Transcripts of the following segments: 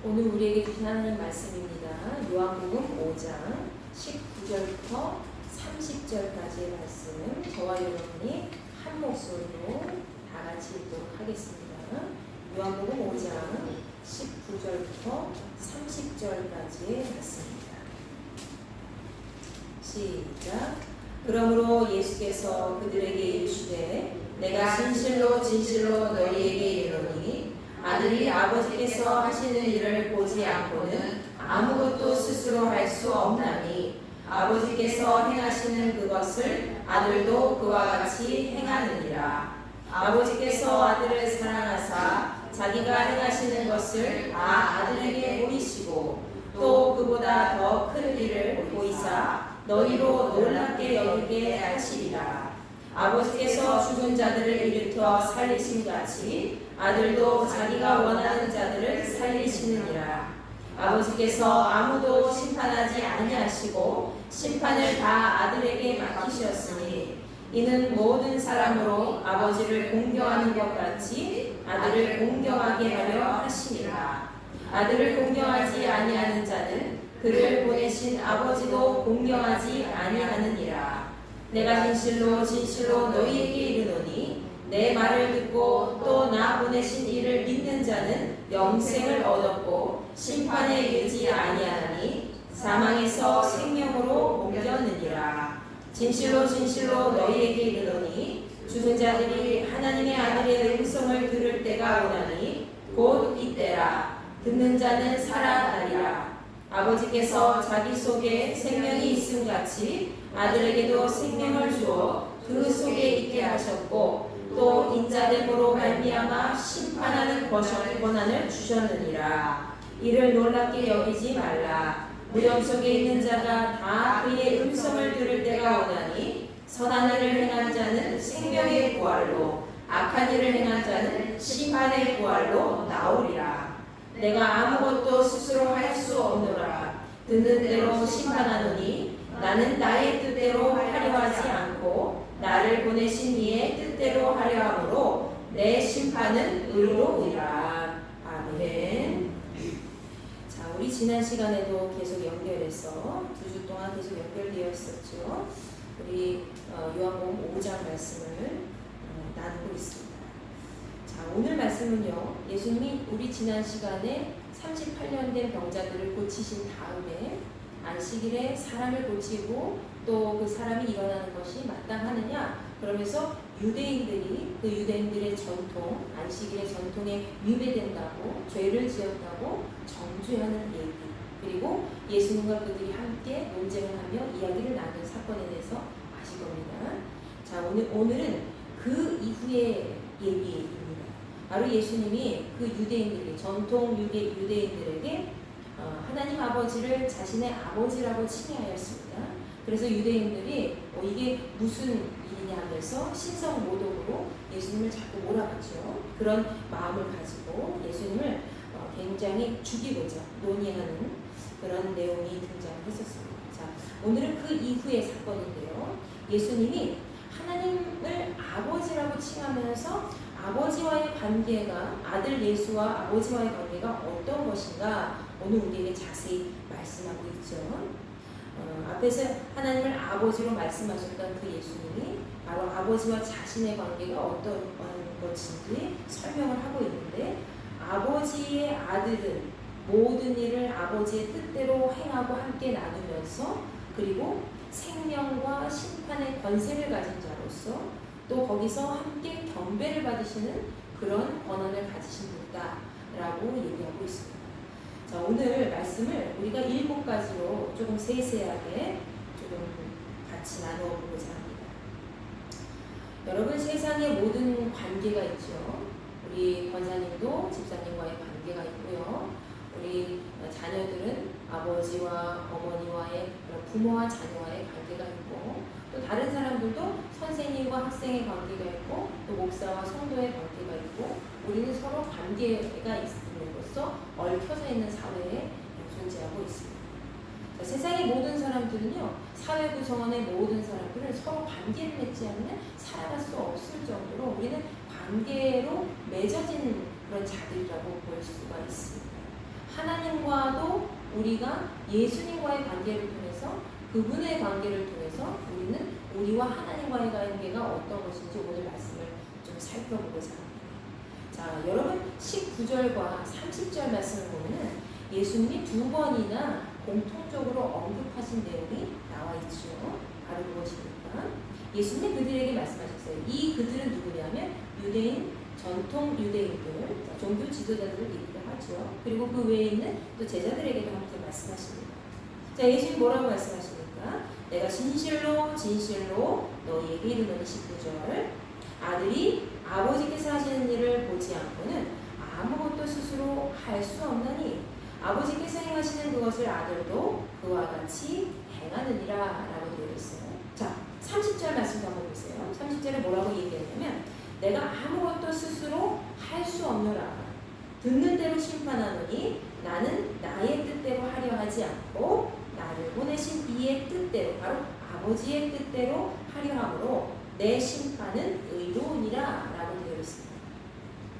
오늘 우리에게 주신 하나님 말씀입니다. 요한복음 5장 19절부터 30절까지의 말씀, 저와 여러분이 한 목소리로 다 같이 읽도록 하겠습니다. 요한복음 5장 19절부터 30절까지의 말씀입니다. 시작. 그러므로 예수께서 그들에게 이르시되 내가 진실로 진실로 너희에게 이르노니 아들이 아버지께서 하시는 일을 보지 않고는 아무것도 스스로 할 수 없나니 아버지께서 행하시는 그것을 아들도 그와 같이 행하느니라. 아버지께서 아들을 사랑하사 자기가 행하시는 것을 다 아들에게 보이시고 또 그보다 더 큰 일을 보이사 너희로 놀랍게 여기게 하시리라. 아버지께서 죽은 자들을 일으켜 살리신 같이 아들도 자기가 원하는 자들을 살리시느니라. 아버지께서 아무도 심판하지 아니하시고 심판을 다 아들에게 맡기셨으니 이는 모든 사람으로 아버지를 공경하는 것 같이 아들을 공경하게 하려 하시니라. 아들을 공경하지 아니하는 자는 그를 보내신 아버지도 공경하지 아니하느니라. 내가 진실로 진실로 너희에게 이르노니 내 말을 듣고 또 나 보내신 이를 믿는 자는 영생을 얻었고 심판에 이르지 아니하니 사망에서 생명으로 옮겨느니라. 진실로 진실로 너희에게 이르노니 죽은 자들이 하나님의 아들의 음성을 들을 때가 오나니 곧 이때라. 듣는 자는 살아나리라. 아버지께서 자기 속에 생명이 있음 같이 아들에게도 생명을 주어 그 속에 있게 하셨고 또 인자됨으로 말미암아 심판하는 권한을 주셨느니라. 이를 놀랍게 여기지 말라. 무덤 속에 있는 자가 다 그의 음성을 들을 때가 오나니 선한 일을 행한 자는 생명의 부활로 악한 일을 행한 자는 심판의 부활로 나오리라. 내가 아무것도 스스로 할 수 없노라. 듣는 대로 심판하노니 나는 나의 뜻대로 하려 하지 않고 나를 보내신 이의 뜻대로 하려 하므로 내 심판은 의로우리라. 아멘. 자, 우리 지난 시간에도 계속 연결해서 2주 동안 계속 연결되어 있었죠. 우리 요한복음 5장 말씀을 나누고 있습니다. 자, 오늘 말씀은요, 예수님이 우리 지난 시간에 38년 된 병자들을 고치신 다음에 안식일에 사람을 고치고 또 그 사람이 일어나는 것이 마땅하느냐 그러면서 유대인들이 그 유대인들의 전통 안식일의 전통에 위배된다고 죄를 지었다고 정죄하는 얘기, 그리고 예수님과 그들이 함께 논쟁을 하며 이야기를 나눈 사건에 대해서 아실 겁니다. 자, 오늘은 그 이후의 얘기입니다. 바로 예수님이 그 유대인들이 전통 유대인들에게 하나님 아버지를 자신의 아버지라고 칭해하였습니다. 그래서 유대인들이 이게 무슨 일이냐 하면서 신성모독으로 예수님을 자꾸 몰아갔죠. 그런 마음을 가지고 예수님을 굉장히 죽이고자 논의하는 그런 내용이 등장했었습니다. 자, 오늘은 그 이후의 사건인데요. 예수님이 하나님을 아버지라고 칭하면서 아버지와의 관계가, 아들 예수와 아버지와의 관계가 어떤 것인가 오늘 우리에게 자세히 말씀하고 있죠. 앞에서 하나님을 아버지로 말씀하셨던 그 예수님이 바로 아버지와 자신의 관계가 어떤 것인지 설명을 하고 있는데, 아버지의 아들은 모든 일을 아버지의 뜻대로 행하고 함께 나누면서 그리고 생명과 심판의 권세를 가진 자로서 또 거기서 함께 경배를 받으시는 그런 권한을 가지신 분이다라고 얘기하고 있습니다. 자, 오늘 말씀을 우리가 7가지로 조금 세세하게 조금 같이 나누어 보고자 합니다. 여러분, 세상에 모든 관계가 있죠. 우리 권사님도 집사님과의 관계가 있고요. 우리 자녀들은 아버지와 어머니와의, 부모와 자녀와의 관계가 있고, 또 다른 사람들도 선생님과 학생의 관계가 있고, 또 목사와 성도의 관계가 있고, 우리는 서로 관계가 있음으로써 얽혀져 있는 사회에 존재하고 있습니다. 자, 세상의 모든 사람들은요, 사회 구성원의 모든 사람들은 서로 관계를 맺지 않으면 살아갈 수 없을 정도로 우리는 관계로 맺어진 그런 자들이라고 볼 수가 있습니다. 하나님과도 우리가 예수님과의 관계를 통해서 그분의 관계를 통해서 우리는 우리와 하나님과의 관계가 어떤 것인지 오늘 말씀을 좀 살펴보고자 합니다. 자, 여러분 19절과 30절 말씀을 보면은 예수님이 두 번이나 공통적으로 언급하신 내용이 나와 있죠. 바로 무엇입니까? 예수님이 그들에게 말씀하셨어요. 이 그들은 누구냐면 유대인, 전통 유대인들, 종교 지도자들을 얘기를 하죠. 그리고 그 외에 있는 또 제자들에게도 함께 말씀하십니다. 자, 예수님 뭐라고 말씀하십니까? 내가 진실로 진실로 너희에게 이르노니 19절 아들이 아버지께서 하시는 일을 보지 않고는 아무것도 스스로 할 수 없나니 아버지께서 행하시는 그것을 아들도 그와 같이 행하느니라 라고 되어 있어요. 자, 30절 말씀도 한번 보세요. 30절에 뭐라고 얘기했냐면 내가 아무것도 스스로 할 수 없노라. 듣는 대로 심판하노니 나는 나의 뜻대로 하려 하지 않고 나를 보내신 이의 뜻대로 바로 아버지의 뜻대로 하려 함으로 내 심판은 의로우니라 라고 되어 있습니다.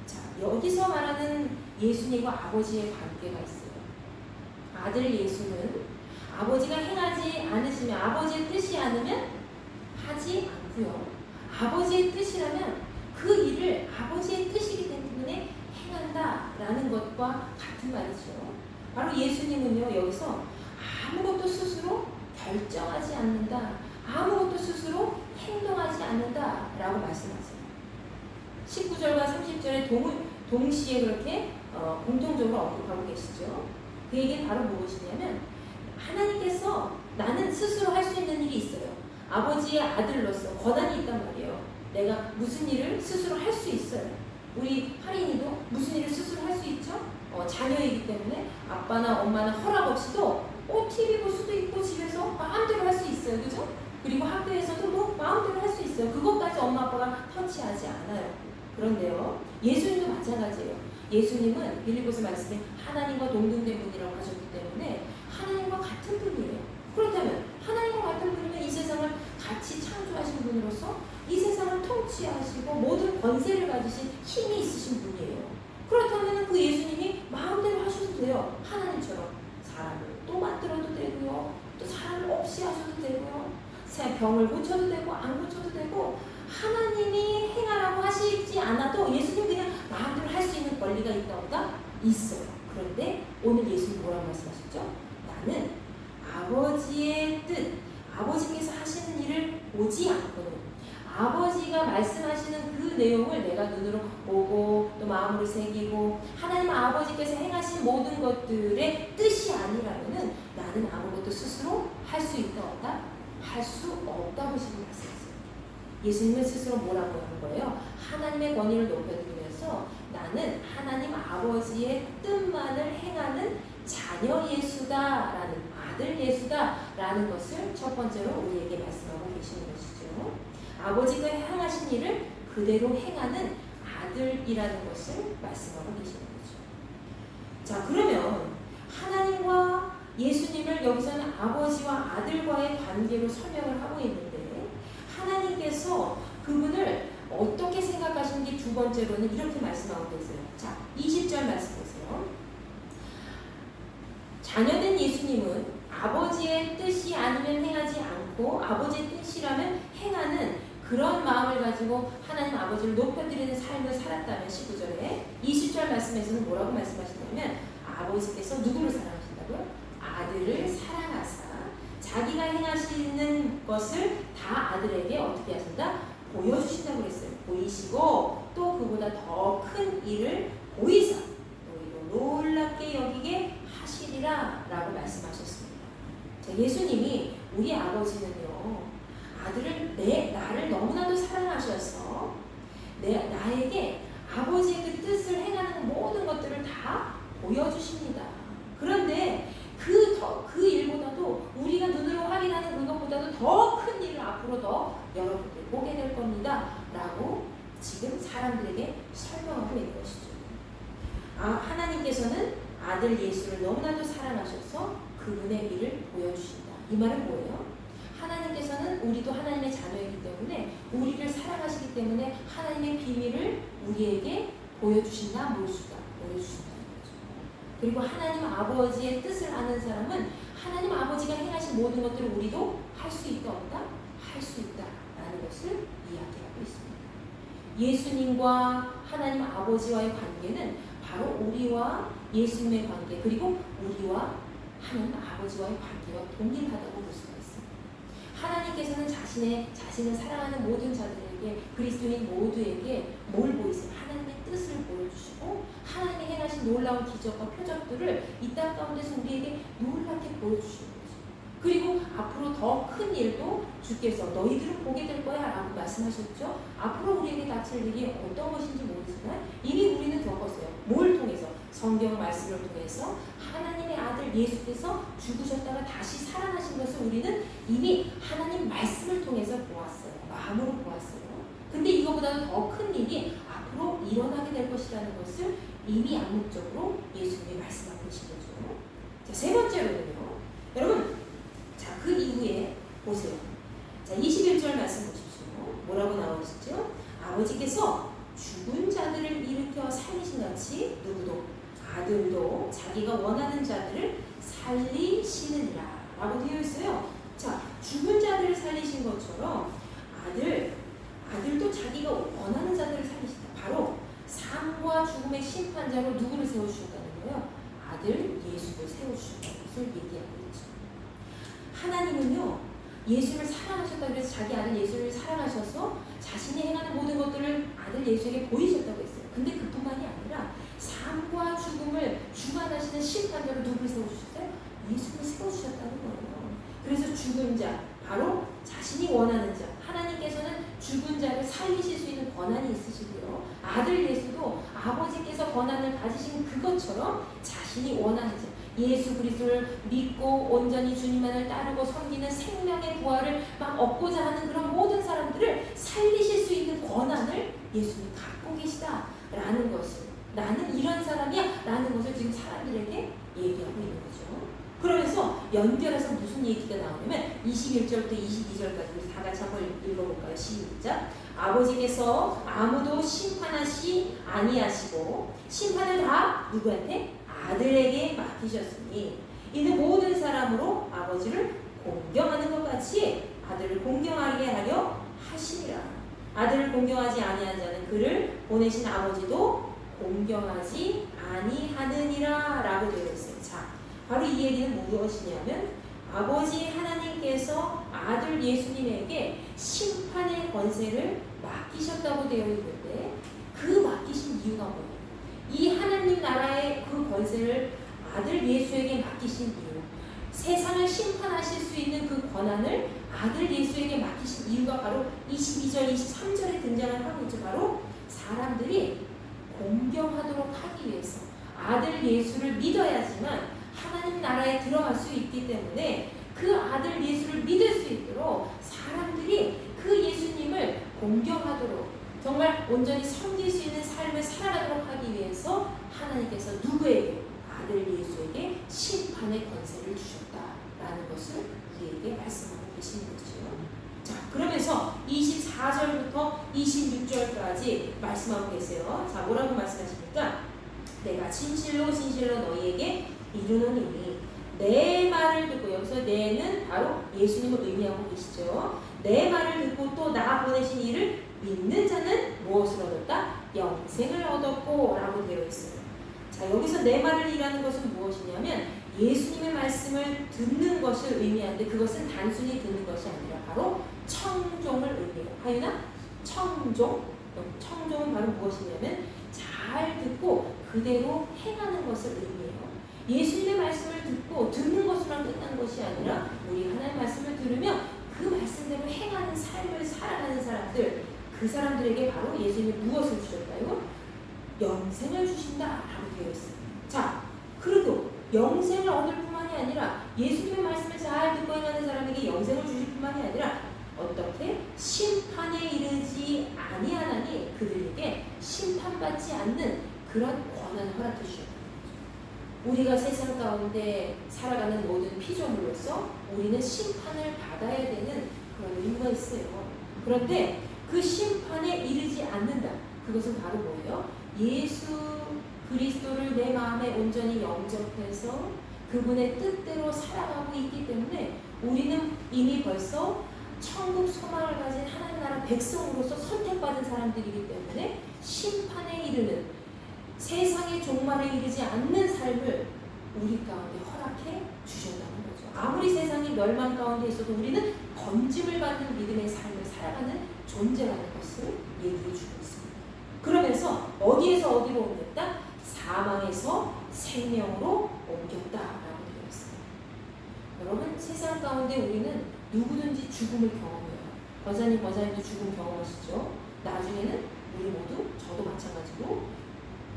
자, 여기서 말하는 예수님과 아버지의 관계가 있어요. 아들 예수는 아버지가 행하지 않으시면 아버지의 뜻이 않으면 하지 않고요. 아버지의 뜻이라면 그 일을 아버지의 뜻이기 때문에 행한다라는 것과 같은 말이죠. 바로 예수님은요 여기서 아무것도 스스로 결정하지 않는다, 아무것도 스스로 행동하지 않는다라고 말씀하세요. 19절과 30절에 동시에 그렇게 공통적으로 언급하고 계시죠. 그 얘기는 바로 무엇이냐면 하나님께서 나는 스스로 할 수 있는 일이 있어요. 아버지의 아들로서 권한이 있단 말이에요. 내가 무슨 일을 스스로 할 수 있어요. 우리 할인이도 무슨 일을 스스로 할 수 있죠? 자녀이기 때문에 아빠나 엄마나 허락 없이도 TV 볼 수도 있고 집에서 마음대로 할 수 있어요. 그죠? 그리고 학교에서도 뭐 마음대로 할 수 있어요. 그것까지 엄마 아빠가 터치하지 않아요. 그런데요 예수님도 마찬가지예요. 예수님은 빌립보서 말씀에 하나님과 동등된 분이라고 하셨기 때문에 하나님과 같은 분이에요. 그렇다면 하나님과 같은 분이면 이 세상을 같이 창조하신 분으로서 이 세상을 통치하시고 모든 권세를 가지신 힘이 있으신 분이에요. 그렇다면 그 예수님이 마음대로 하셔도 돼요. 하나님처럼 사람을 또 만들어도 되고요. 또 사람을 없이 하셔도 되고요. 병을 고쳐도 되고 안 고쳐도 되고 하나님이 행하라고 하시지 않아도 예수님 그냥 마음대로 할 수 있는 권리가 있다 없다? 있어요. 그런데 오늘 예수님 뭐라고 말씀하셨죠? 나는 아버지의 뜻, 아버지께서 하시는 일을 보지 않고는 아버지가 말씀하시는 그 내용을 내가 눈으로 보고 또 마음으로 새기고 하나님 아버지께서 행하신 모든 것들의 뜻이 아니라면은 나는 아무것도 스스로 할 수 있다 없다? 할 수 없다고 지금 말씀하세요. 예수님은 스스로 뭐라고 하는 거예요? 하나님의 권위를 높여드리면서 나는 하나님 아버지의 뜻만을 행하는 자녀 예수다라는 아들 예수다라는 것을 첫 번째로 우리에게 말씀하고 계시는 것이죠. 아버지가 행하신 일을 그대로 행하는 아들이라는 것을 말씀하고 계시는 거죠. 자, 그러면 하나님과 예수님을 여기서는 아버지와 아들과의 관계로 설명을 하고 있는데 하나님께서 그분을 어떻게 생각하시는지 두 번째로는 이렇게 말씀하고 계세요. 자, 20절 말씀 보세요. 자녀된 예수님은 아버지의 뜻이 아니면 행하지 않고 아버지의 뜻이라면 행하는 그런 마음을 가지고 하나님 아버지를 높여드리는 삶을 살았다면 19절에 20절 말씀에서는 뭐라고 말씀하시냐면 아버지께서 누구를 사랑하신다고요? 아들을 사랑하사 자기가 행하시는 것을 다 아들에게 어떻게 하신다? 보여주신다고 그랬어요. 보이시고 또 그보다 더 큰 일을 보이사 너희로 놀랍게 여기게 하시리라 라고 말씀하셨습니다. 자, 예수님이 우리 아버지는요 아들을 나를 너무나도 사랑하셔서 나에게 아버지의 그 뜻을 행하는 모든 것들을 다 보여주십니다. 그런데 그 일보다도 우리가 눈으로 확인하는 그것보다도 더 큰 일을 앞으로 더 여러분들 보게 될 겁니다. 라고 지금 사람들에게 설명하고 있는 것이죠. 하나님께서는 아들 예수를 너무나도 사랑하셔서 그분의 일을 보여주신다. 이 말은 뭐예요? 하나님께서는 우리도 하나님의 자녀이기 때문에 우리를 사랑하시기 때문에 하나님의 비밀을 우리에게 보여주신다, 보여주신다는 거죠. 그리고 하나님 아버지의 뜻을 아는 사람은 하나님 아버지가 행하신 모든 것들을 우리도 할 수 있다 없다? 할 수 있다라는 것을 이야기하고 있습니다. 예수님과 하나님 아버지와의 관계는 바로 우리와 예수님의 관계, 그리고 우리와 하나님 아버지와의 관계와 동일하다고 볼 수가 있습니다. 하나님께서는 자신을 사랑하는 모든 자들에게, 그리스도인 모두에게 뭘 보이세요? 하나님의 뜻을 보여주시고 하나님이 행하신 놀라운 기적과 표적들을 이 땅 가운데서 우리에게 놀랍게 보여주시는 거죠. 그리고 앞으로 더 큰 일도 주께서 너희들은 보게 될 거야 라고 말씀하셨죠. 앞으로 우리에게 닥칠 일이 어떤 것인지 모르지만 이미 우리는 겪었어요. 뭘 통해서? 성경 말씀을 통해서 하나님의 아들 예수께서 죽으셨다가 다시 살아나신 것을 우리는 이미 하나님 말씀을 통해서 보았어요. 마음으로 보았어요. 근데 이거보다도 더 큰 일이 앞으로 일어나게 될 것이라는 것을 이미 암묵적으로 예수님이 말씀하고 계신 거죠. 자, 세 번째로는요. 여러분, 자, 그 이후에 보세요. 자, 21절 말씀 보십시오. 뭐라고 나오시죠? 아버지께서 죽은 자들을 일으켜 살리신 같이 누구도 아들도 자기가 원하는 자들을 살리시느니라 라고 되어 있어요. 자, 죽은 자들을 살리신 것처럼 아들도 자기가 원하는 자들을 살리신다. 바로 삶과 죽음의 심판자로 누구를 세워주셨다는 거예요? 아들 예수를 세워주셨다는 것을 얘기하고 있죠. 하나님은요, 예수를 사랑하셨다고 해서 자기 아들 예수를 사랑하셔서 자신이 행하는 모든 것들을 아들 예수에게 보이셨다고 했어요. 근데 그뿐만이 아니라 삶과 죽음을 주관하시는 심판자로 누구를 세워주셨어요? 예수를 세워주셨다는 거예요. 그래서 죽은 자, 바로 자신이 원하는 자, 하나님께서는 죽은 자를 살리실 수 있는 권한이 있으시고요. 아들 예수도 아버지께서 권한을 가지신 그것처럼 자신이 원하는 자, 예수 그리스도를 믿고 온전히 주님만을 따르고 섬기는 생명의 부활을 막 얻고자 하는 그런 모든 사람들을 살리실 수 있는 권한을 예수님이 갖고 계시다라는 것을, 나는 이런 사람이야 라는 것을 지금 사람들에게 얘기하고 있는 거죠. 그러면서 연결해서 무슨 얘기가 나오냐면 21절부터 22절까지 우리 다 같이 한번 읽어볼까요? 시작. 아버지께서 아무도 심판하시 아니하시고 심판을 다 누구한테? 아들에게 맡기셨으니 이는 모든 사람으로 아버지를 공경하는 것 같이 아들을 공경하게 하려 하시니라. 아들을 공경하지 아니한 자는 그를 보내신 아버지도 공경하지 아니하느니라 라고 되어 있어요. 자, 바로 이 얘기는 무엇이냐면 아버지 하나님께서 아들 예수님에게 심판의 권세를 맡기셨다고 되어 있는데 그 맡기신 이유가 뭐예요? 이 하나님 나라의 그 권세를 아들 예수에게 맡기신 이유, 세상을 심판하실 수 있는 그 권한을 아들 예수에게 맡기신 이유가 바로 22절, 23절에 등장을 하고 있죠. 바로 사람들이 공경하도록 하기 위해서 아들 예수를 믿어야지만 하나님 나라에 들어갈 수 있기 때문에 그 아들 예수를 믿을 수 있도록 사람들이 그 예수님을 공경하도록 정말 온전히 섬길 수 있는 삶을 살아가도록 하기 위해서 하나님께서 누구에게? 아들 예수에게 심판의 권세를 주셨다라는 것을 우리에게 말씀하고 계시는 거죠. 자, 그러면서 24절부터 26절까지 말씀하고 계세요. 자, 뭐라고 말씀하십니까? 내가 진실로 너희에게 이르노니 내 말을 듣고, 여기서 내는 바로 예수님을 의미하고 계시죠. 내 말을 듣고 또 나 보내신 이를 믿는 자는 무엇을 얻었다? 영생을 얻었고 라고 되어 있어요. 자, 여기서 내 말을 이라는 것은 무엇이냐면 예수님의 말씀을 듣는 것을 의미하는데 그것은 단순히 듣는 것이 아니라 바로 청종을 의미해요. 하유나? 청종은 바로 무엇이냐면 잘 듣고 그대로 행하는 것을 의미해요. 예수님의 말씀을 듣고 듣는 것으로만 끝난 것이 아니라 우리 하나님의 말씀을 들으면 그 말씀대로 행하는 삶을 살아가는 사람들, 그 사람들에게 바로 예수님이 무엇을 주셨다요? 영생을 주신다라고 되어 있어요. 자, 그리고 영생을 얻을 뿐만이 아니라 예수님의 말씀을 잘 듣고 행하는 사람에게 영생을 주실 뿐만이 아니라 어떻게? 심판에 이르지 아니하나니 그들에게 심판받지 않는 그런 권한을 허락해 주셨다. 우리가 세상 가운데 살아가는 모든 피조물로서 우리는 심판을 받아야 되는 그런 의무가 있어요. 그런데 그 심판에 이르지 않는다. 그것은 바로 뭐예요? 예수 그리스도를 내 마음에 온전히 영접해서 그분의 뜻대로 살아가고 있기 때문에 우리는 이미 벌써 천국 소망을 가진 하나님 나라 백성으로서 선택받은 사람들이기 때문에 심판에 이르는 세상의 종말에 이르지 않는 삶을 우리 가운데 허락해 주셨다는 거죠. 아무리 세상이 멸망 가운데 있어도 우리는 건짐을 받는 믿음의 삶을 살아가는 존재라는 것을 얘기해 주고 있습니다. 그러면서 어디에서 어디로 옮겼다? 사망에서 생명으로 옮겼다라고 되어 있습니다. 여러분, 세상 가운데 우리는 누구든지 죽음을 경험해요. 권사님도 죽음 경험하시죠? 나중에는 우리 모두, 저도 마찬가지로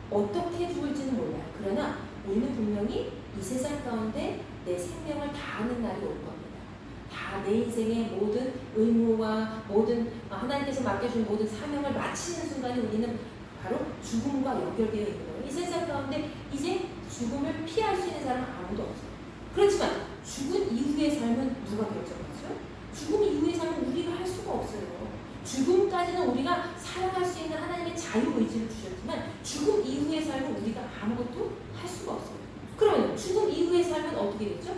어떻게 죽을지는 몰라요. 그러나 우리는 분명히 이 세상 가운데 내 생명을 다하는 날이 올 겁니다. 다 내 인생의 모든 의무와 모든 하나님께서 맡겨준 모든 사명을 마치는 순간에 우리는 바로 죽음과 연결되어 있는 거예요. 이 세상 가운데 이제 죽음을 피할 수 있는 사람은 아무도 없어요. 그렇지만 죽은 이후의 삶은 누가 결정하죠? 죽음 이후의 삶은 우리가 할 수가 없어요. 죽음까지는 우리가 살아갈 수 있는 하나님의 자유의지를 주셨지만 죽음 이후의 삶은 우리가 아무것도 할 수가 없어요. 그러면 죽음 이후의 삶은 어떻게 되죠?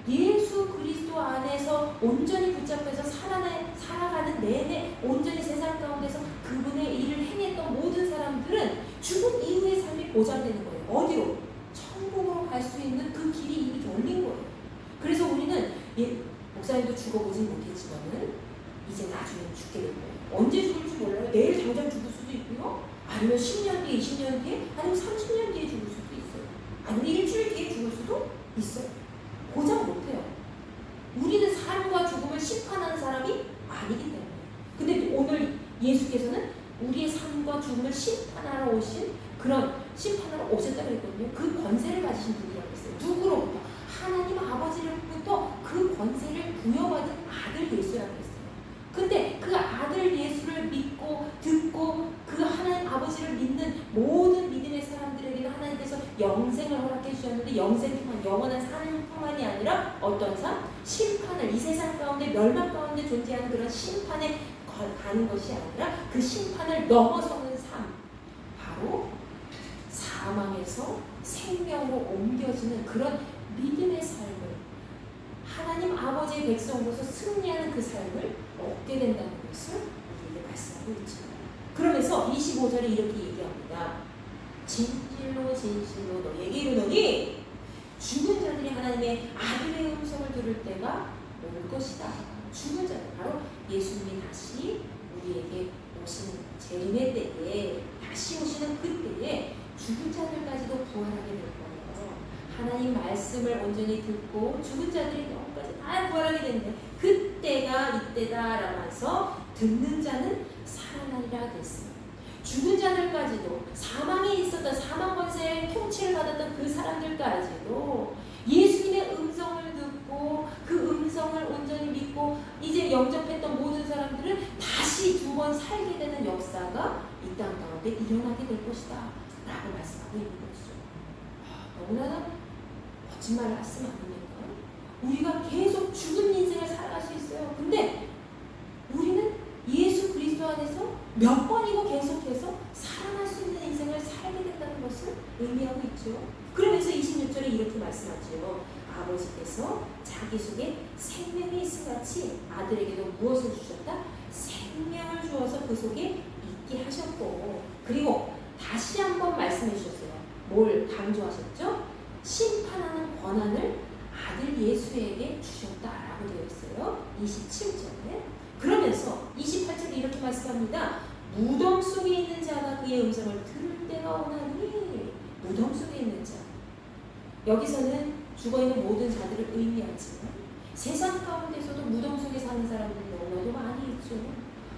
예수 그리스도 안에서 온전히 붙잡혀서 살아가는 내내 온전히 세상 가운데서 그분의 일을 행했던 모든 사람들은 죽음 이후의 삶이 보장되는 거예요. 어디로? 천국으로 갈 수 있는 그 길이 이미 열린 거예요. 그래서 우리는 목사님도 죽어보진 못했지만은 이제 나중에 죽게 될 거예요. 언제 죽을지 몰라요. 내일 당장 죽을 수도 있고요. 아니면 10년 뒤에, 20년 뒤에, 아니면 30년 뒤에 죽을 수도 있어요. 아니면 일주일 뒤에 죽을 수도 있어요. 보장 못해요. 우리는 삶과 죽음을 심판하는 사람이 아니기 때문에. 근데 오늘 예수께서는 우리의 삶과 죽음을 심판하러 오신 그런 심판하러 오셨다고 했거든요. 그 권세를 가지신 분이라고 했어요. 누구로부터? 하나님 아버지로부터 그 권세를 부여받은 아들 예수라고 했어요. 근데 그 아들 예수를 믿고 듣고 그 하나님 아버지를 믿는 모든 믿음의 사람들에게는 하나님께서 영생을 허락해 주셨는데 영생뿐만 영원한 삶뿐만이 아니라 어떤 삶? 심판을 이 세상 가운데 멸망 가운데 존재하는 그런 심판에 가는 것이 아니라 그 심판을 넘어서는 삶, 바로 사망에서 생명으로 옮겨지는 그런 믿음의 삶을 하나님 아버지의 백성으로서 승리하는 그 삶을 얻게 된다는 것을 우리에게 말씀하고 있죠. 그러면서 25절에 이렇게 얘기합니다. 진실로 진실로 너희에게 이르노니 죽은 자들이 하나님의 아들의 음성을 들을 때가 올 것이다. 죽은 자들, 바로 예수님이 다시 우리에게 오시는 재림의 때에, 다시 오시는 그때에 죽은 자들까지도 부활하게 될 거예요. 하나님 말씀을 온전히 듣고 죽은 자들이 너무까지 다 부활하게 되는데 그때가 이때다라고 해서 듣는 자는 살아나리라 됐습니다. 죽은 자들까지도 사망에 있었던 사망 권세의 통치를 받았던 그 사람들까지도 예수님의 음성을 듣고 그 음성을 온전히 믿고 이제 영접했던 모든 사람들은 다시 두 번 살게 되는 역사가 이 땅 가운데 일어나게 될 것이다 라고 말씀하고 있는 것이죠. 너무나 멋진 말 말씀 아닙니까? 우리가 계속 죽은 인생을 살아갈 수 있어요. 근데 우리는 예수 그리스도 안에서 몇 번이고 계속해서 살아날 수 있는 인생을 살게 된다는 것을 의미하고 있죠. 그러면서 26절에 이렇게 말씀하죠. 아버지께서 자기 속에 생명이 있음같이 아들에게도 무엇을 주셨다? 생명을 주어서 그 속에 있게 하셨고, 그리고 다시 한번 말씀해 주셨어요. 뭘 강조하셨죠? 심판하는 권한을 아들 예수에게 주셨다라고 되어 있어요. 27절에. 그러면서 28절에 이렇게 말씀합니다. 무덤 속에 있는 자가 그의 음성을 들을 때가 오나니. 무덤 속에 있는 자. 여기서는 죽어있는 모든 자들을 의미하지만 세상 가운데서도 무덤 속에 사는 사람들이 너무나도 많이 있죠.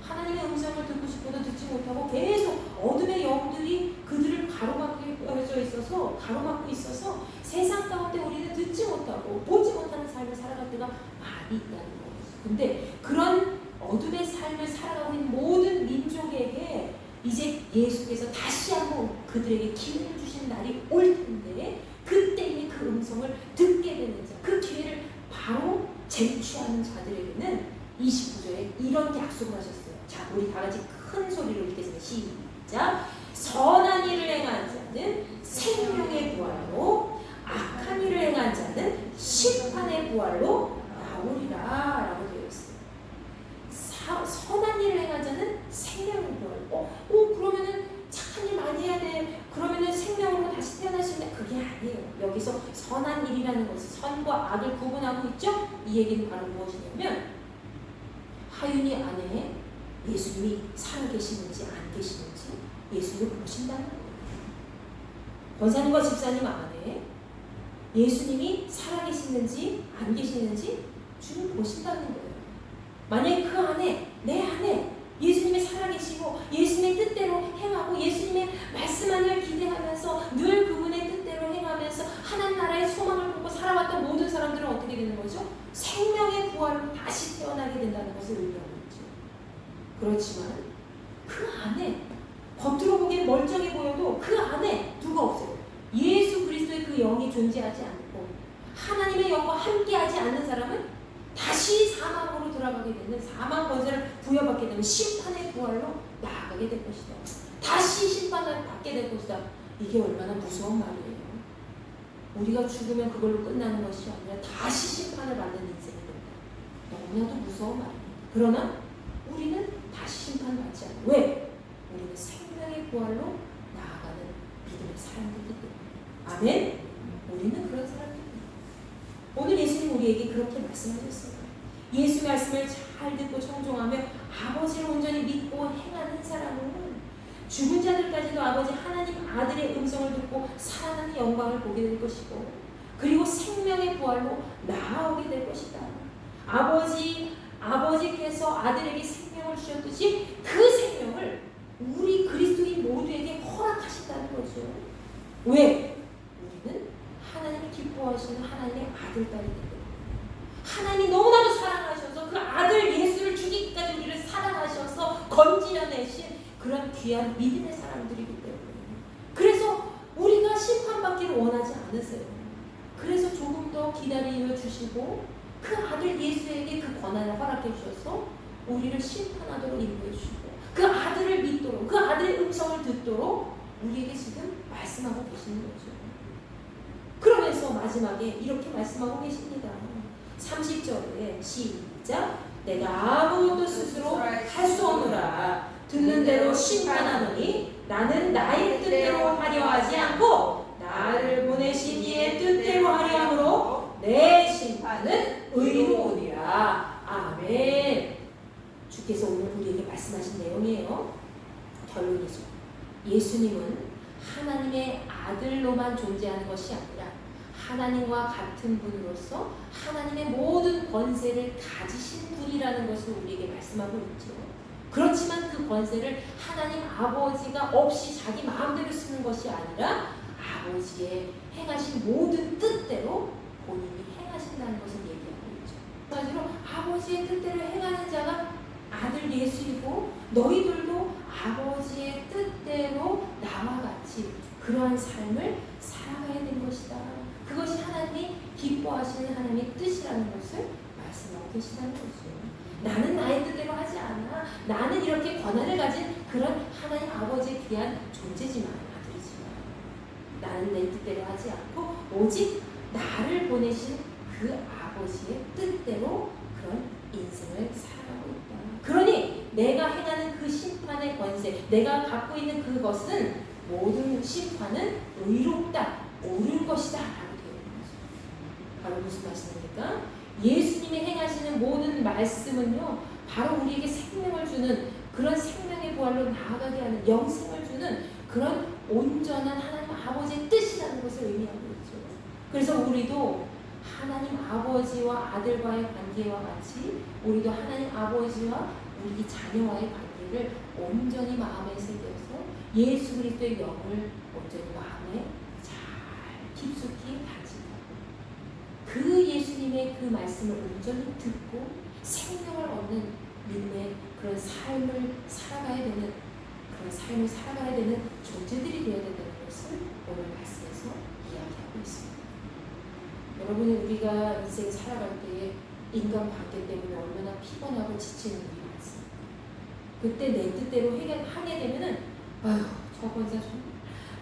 하나님의 음성을 듣고 싶어도 듣지 못하고 계속 어둠의 영들이 그들을 가로막고 있어서 세상 가운데 우리는 듣지 못하고 보지 못하는 삶을 살아갈 때가 많이 있다는 거예요. 근데 그런 어둠의 삶을 살아가고 있는 모든 민족에게 이제 예수께서 다시 한번 그들에게 기회를 주신 날이 올 텐데 그때에 그 음성을 듣게 되는 자, 그 기회를 바로 쟁취하는 자들에게는 29절에 이런 약속을 하셨어요. 자, 우리 다 같이 큰 소리로 읽겠습니다. 시작. 선한 일을 행하는 자는 여기서 선한 일이라는 것은 선과 악을 구분하고 있죠? 이 얘기는 바로 무엇이냐면 하윤이 안에 예수님이 살아계시는지 안 계시는지 예수님을 보신다는 거예요. 권사님과 집사님 안에 예수님이 살아계시는지 안 계시는지 주님 보신다는 거예요. 만약에 그 안에 내 안에 예수님이 살아계시고 예수님의 뜻대로 행하고 예수님의 말씀만을 기대하면서 늘 그분의 뜻대로 행하면서 하나님 나라의 소망을 보고 살아왔던 모든 사람들은 어떻게 되는 거죠? 생명의 부활로 다시 태어나게 된다는 것을 의미하고 있죠. 그렇지만 그 안에 겉으로 보기엔 멀쩡해 보여도 그 안에 누가 없어요. 예수 그리스도의 그 영이 존재하지 않고 하나님의 영과 함께하지 않는 사람은 다시 사망으로 들어가게 되는 사망 권세를 부여받게 되면 심판의 부활로 나아가게 될 것이다. 다시 심판을 받게 될 것이다. 이게 얼마나 무서운 말이에요. 우리가 죽으면 그걸로 끝나는 것이 아니라 다시 심판을 받는 인생이 된다. 너무나도 무서운 말입니다. 그러나 우리는 다시 심판받지 않아요. 왜? 우리는 생명의 부활로 나아가는 믿음의 사람들이기 때문에. 아멘? 우리는 그런 사람들입니다. 오늘 예수님 우리에게 그렇게 말씀하셨어요. 예수 말씀을 잘 듣고 청종하며 아버지를 온전히 믿고 행하는 사람은 죽은 자들까지도 아버지 하나님 아들의 음성을 듣고 살아나는 영광을 보게 될 것이고 그리고 생명의 부활로 나아오게 될 것이다. 아버지께서 아들에게 생명을 주셨듯이 그 생명을 우리 그리스도인 모두에게 허락하신다는 거죠. 왜? 우리는 하나님이 기뻐하시는 하나님의 아들, 딸이기 때문에 하나님이 너무나도 사랑하셔서 그 아들 예수를 죽이기까지 우리를 사랑하셔서 건지려내신 그런 귀한 믿음의 사람들이기 때문에 그래서 우리가 심판받기를 원하지 않으세요. 그래서 조금 더 기다려 주시고 그 아들 예수에게 그 권한을 허락해 주셔서 우리를 심판하도록 인도해 주시고 그 아들을 믿도록 그 아들의 음성을 듣도록 우리에게 지금 말씀하고 계시는 거죠. 그러면서 마지막에 이렇게 말씀하고 계십니다. 30절에 시작. 내가 아무것도 스스로 할 수 없노라. 듣는 대로 심판하노니 나는 나의 뜻대로 하려 하지 않고 나를 보내신 이의 뜻대로 하려 함으로 내 심판은 의로우니라. 아멘. 주께서 오늘 우리에게 말씀하신 내용이에요. 결론이죠. 예수님은 하나님의 아들로만 존재하는 것이 아니라 하나님과 같은 분으로서 하나님의 모든 권세를 가지신 분이라는 것을 우리에게 말씀하고 있죠. 그렇지만 그 권세를 하나님 아버지가 없이 자기 마음대로 쓰는 것이 아니라 아버지의 행하신 모든 뜻대로 본인이 행하신다는 것을 얘기하고 있죠. 마찬가지로 아버지의 뜻대로 행하는 자가 아들 예수이고 너희들도 아버지의 뜻대로 나와 같이 그러한 삶을 살아가야 되는 것이다. 그것이 하나님이 기뻐하시는 하나님의 뜻이라는 것을 말씀하고 계시다는 거죠. 나는 나의 뜻대로 하지 않아. 나는 이렇게 권한을 가진 그런 하나님 아버지의 귀한 존재지만 아들이지만 나는 내 뜻대로 하지 않고 오직 나를 보내신 그 아버지의 뜻대로 그런 인생을 살아가고 있다. 그러니 내가 행하는 그 심판의 권세, 내가 갖고 있는 그것은 모든 심판은 의롭다, 옳은 것이다 라고 되어 있는 거죠. 바로 무슨 말씀입니까? 예수님이 행하시는 모든 말씀은요, 바로 우리에게 생명을 주는 그런 생명의 부활로 나아가게 하는 영생을 주는 그런 온전한 하나님 아버지의 뜻이라는 것을 의미하고 있죠. 그래서 우리도 하나님 아버지와 아들과의 관계와 같이 우리도 하나님 아버지와 우리 자녀와의 관계를 온전히 마음에 새겨서 예수 그리스도의 영을 온전히 마음에 잘 깊숙이 간직하고 그 예수님의 그 말씀을 온전히 듣고 생명을 얻는 믿음의 그런 삶을 살아가야 되는 그런 삶을 살아가야 되는 존재들이 되어야 된다는 것을 오늘 말씀에서 이야기하고 있습니다. 여러분이 우리가 인생 살아갈 때에 인간관계 때문에 얼마나 피곤하고 지치는 일이 많습니다. 그때 내 뜻대로 하게 되면은 아유 저 권사 좀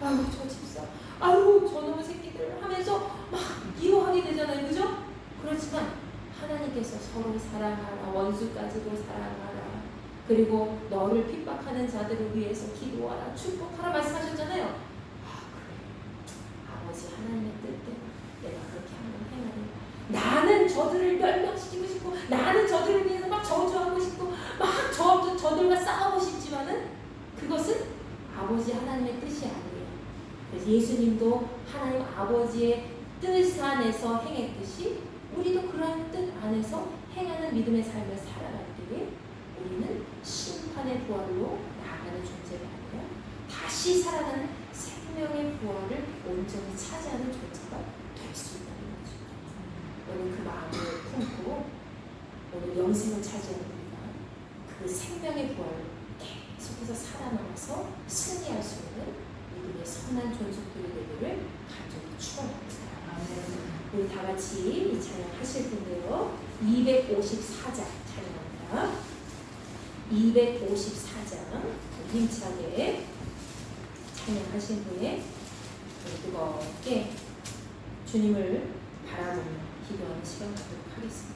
아유 저 집사 아유 저놈의 새끼들 하면서 막 미워하게 되잖아요. 그죠? 그렇지만 하나님께서 서로 사랑하라, 원수까지도 사랑하라, 그리고 너를 핍박하는 자들을 위해서 기도하라, 축복하라 말씀하셨잖아요. 아 그래, 아버지 하나님의 뜻대로 내가 그렇게 한번 행하는, 나는 저들을 멸망시키고 싶고 나는 저들을 위해서 막 저주하고 싶고 막 저들과 싸우고 싶지만은 그것은 아버지 하나님의 뜻이 아니에요. 그래서 예수님도 하나님 아버지의 뜻 안에서 행했듯이 우리도 그러한 뜻 안에서 행하는 믿음의 삶을 살아갈 때에 우리는 심판의 부활로 나아가는 존재가 아니라 다시 살아가는 생명의 부활을 온전히 차지하는 존재가 될 수 있다는 거죠. 오늘 그 마음을 품고 오늘 영생을 차지하는 우리가 그 생명의 부활을 계속해서 살아남아서 승리할 수 있는 믿음의 선한 존속들이 되기를 간절히 축원합니다. 우리 다 같이 이 찬양 하실 텐데요. 254장 찬양합니다. 254장 힘차게 찬양하신 후에 뜨겁게 주님을 바라보며 기도하는 시간 갖도록 하겠습니다.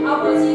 아버지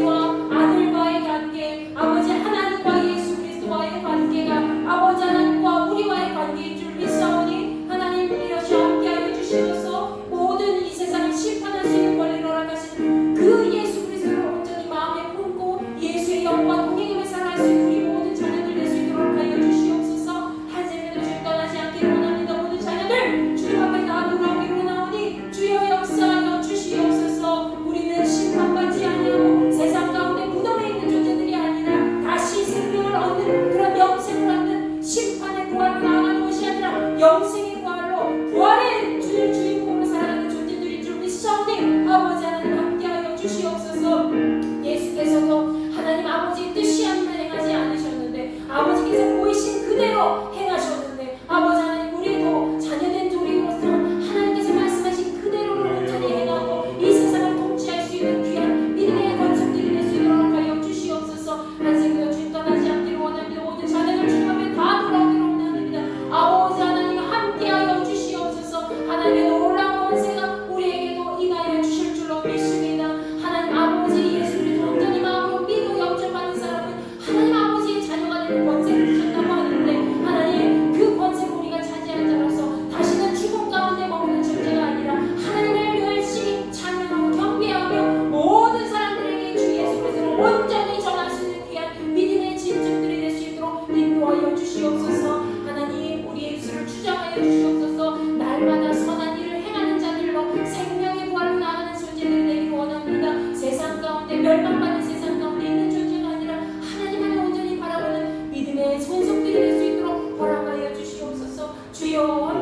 온전히 전할 수 있는 귀한 믿음의 진정들이 될 수 있도록 인도하여 주시옵소서. 하나님 우리의 입술을 주장하여 주시옵소서. 날마다 선한 일을 행하는 자들로 생명의 부활로 나가는 존재들이 되기를 원합니다. 세상 가운데 멸망받는 세상 가운데 있는 존재가 아니라 하나님을 온전히 바라보는 믿음의 손속들이 될 수 있도록 허락하여 주시옵소서. 주여